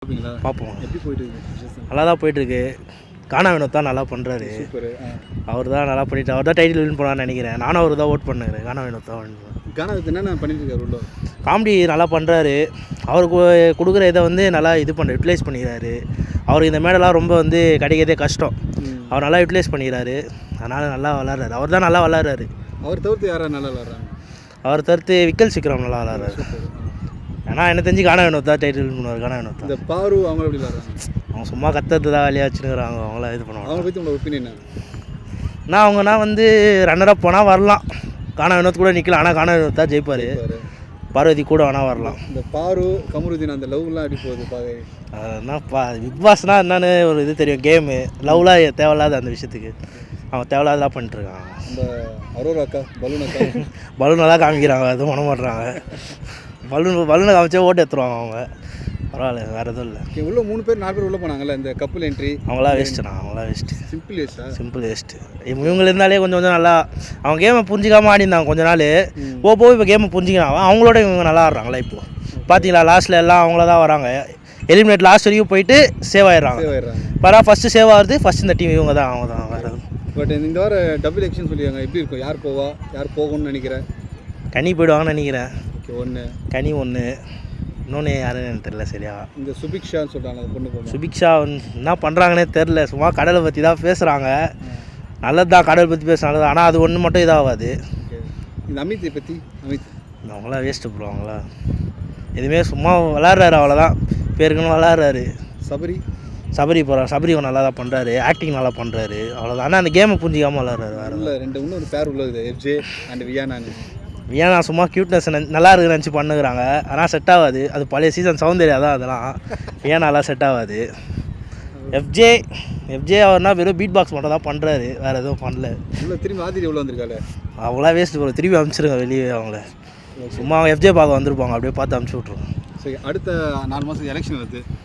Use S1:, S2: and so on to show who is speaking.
S1: பார்ப்போம்.
S2: எப்படி போயிட்டு இருக்கு?
S1: நல்லா தான் போயிட்டுருக்கு. கானா வினோத் தான் நல்லா பண்ணுறாரு.
S2: சூப்பர்.
S1: அவர் தான் நல்லா பண்ணிட்டு அவர் தான் டைட்டில் வின் பண்ணான்னு நினைக்கிறேன். நானும் அவர் தான் ஓட் பண்ணேன். கானா வினோத் தான் win பண்ணாரு.
S2: கானா வித் என்னென்ன பண்ணிட்டு இருக்காரு உள்ள?
S1: காமெடி நல்லா பண்ணுறாரு. அவருக்கு கொடுக்குற இதை வந்து நல்லா இது பண்ண யூட்டிலைஸ் பண்ணிக்கிறாரு. அவருக்கு இந்த மேடெல்லாம் ரொம்ப வந்து கிடைக்கிறதே கஷ்டம். அவர் நல்லா யூட்டிலைஸ் பண்ணிக்கிறாரு. அதனால் நல்லா விளாட்றாரு. அவர் தான் நல்லா விளாட்றாரு.
S2: அவர் தவிர்த்து யாராவது நல்லா விளாட்றாங்க?
S1: அவர் தவிர்த்து விக்கல் சிக்ரம் நல்லா விளாட்றாரு. ஏன்னா எனக்கு தெரிஞ்சு கானா வினோத் தான் டைட்டில் வின் பண்ணுவார். கானா வினோத் தான்.
S2: இந்த பாரு அவங்க எப்படி விளாட்றாங்க?
S1: அவங்க சும்மா கத்துறது தான் வேலையாக வச்சுருக்குறாங்க. அவங்களாம் இது பண்ணுவாங்க.
S2: அவங்கள பற்றி உங்களோட ஒப்பீனியன் என்ன?
S1: நான் அவங்கன்னா வந்து ரன்னராக போனால் வரலாம். கானா வினோத் கூட நிற்கலாம். ஆனால் கானா வினோத் தான் ஜெயிப்பார். பார்வதி கூட வேணால் வரலாம்.
S2: இந்த பாரு கமருதீன் அந்த லவ்லாம் எப்படி போகுது பாரு?
S1: அதெல்லாம் பிக் பாஸ்னால் என்னன்னு ஒரு இது தெரியும். கேமு லவ்லாம் தேவையில்லாத அந்த விஷயத்துக்கு அவன் தேவையில்லாதலாம் பண்ணிட்டுருக்காங்க.
S2: இந்த அரோரா அக்கா பலூன் அக்கா
S1: பலூனெல்லாம் காமிக்கிறாங்க. அதுவும் பண்ண மாட்டுறாங்க. பலூனை காமிச்சா ஓட்டு எடுத்துருவாங்க அவங்க. பரவாயில்ல, வேறு எதுவும் இல்லை.
S2: உள்ள 3 பேர் 4 பேர் உள்ளே போனாங்கல்ல இந்த கப்பல் என்ட்ரி.
S1: அவங்களாம் வேஸ்ட்டுண்ணா. அவங்களாம் வேஸ்ட்டு.
S2: சிம்பிள் வேஸ்ட்டா?
S1: Simple waste. இவங்க இருந்தாலே கொஞ்சம் கொஞ்சம் நல்லா அவங்க கேமை புரிஞ்சிக்காமல் ஆடிருந்தாங்க கொஞ்ச நாள். போக இப்போ கேமை புரிஞ்சிக்கிறாங்க. அவங்களோட இவங்க நல்லா ஆடுறாங்களா இப்போது? பார்த்தீங்களா லாஸ்ட்டில் எல்லாம் அவங்கள தான் வராங்க. எலிமினேட் லாஸ்ட் வரைக்கும் போயிட்டு சேவ் ஆகிடுறாங்க. பரவா ஃபஸ்ட்டு சேவ் ஆகுது. ஃபஸ்ட்டு இந்த டீம் இவங்க தான். அவங்க தான் வேறு எதுவும்.
S2: பட் இந்த வார டபுள் எலெக்ஷன் சொல்லியிருக்காங்க. எப்படி இருக்கும்? யார் போவா, யார் போகணும்னு நினைக்கிறேன்?
S1: கனி போயிடுவாங்கன்னு நினைக்கிறேன்.
S2: ஓகே, ஒன்று
S1: கனி ஒன்று. இன்னொன்று யாருன்னு எனக்கு தெரில சரியா.
S2: இந்த சுபிக்ஷான்னு சொல்கிறாங்க அந்த பொண்ணு போகணும்.
S1: சுபிக்ஷா என்ன பண்ணுறாங்கன்னே தெரில. சும்மா கடலை பற்றி தான் பேசுகிறாங்க. நல்லது தான், கடல் பற்றி பேசுகிறாங்க. ஆனால் அது ஒன்று மட்டும் இதாகாது.
S2: இந்த அமித்தை பற்றி
S1: அவங்களாம் வேஸ்ட்டு ப்ரோ. அவங்களாம் எதுவுமே சும்மா விளாட்றாரு. அவ்வளோதான், பேருக்குன்னு விளாட்றாரு. சபரி போகிறார். சபரி நல்லா தான் பண்ணுறாரு. ஆக்டிங் நல்லா பண்ணுறாரு. அவ்வளோதான். ஆனால் அந்த கேமை புரிஞ்சிக்காமல் விளாட்றாரு. வேறு
S2: இல்லை இன்னொரு பேர் உள்ளது எஃப்ஜே அண்ட் வியானான்னு.
S1: வியானா சும்மா க்யூட்னஸ் நல்லா இருக்குன்னு நினச்சி பண்ணுகிறாங்க. ஆனால் செட் ஆகாது. அது பழைய சீசன் சௌந்தர்யா தான். அதெல்லாம் வியானாலாம் செட் ஆகாது. எஃப்ஜே அவர்னா வெறும் பீட் பாக்ஸ் மட்டும் தான் பண்ணுறாரு. வேறு எதுவும் பண்ணல.
S2: திரும்பி ஆதிரி எவ்வளோ வந்திருக்காரு?
S1: அவங்களாம் வேஸ்ட்டு ப்ரோ. திரும்பி அனுப்பிச்சிருங்க வெளியே. அவங்கள சும்மா எஃப்ஜே பார்க்க வந்திருப்பாங்க. அப்படியே பார்த்து அனுப்பிச்சி விட்ருவோம்.
S2: சரி, அடுத்த 4 மாதம் எலெக்ஷன் வருது.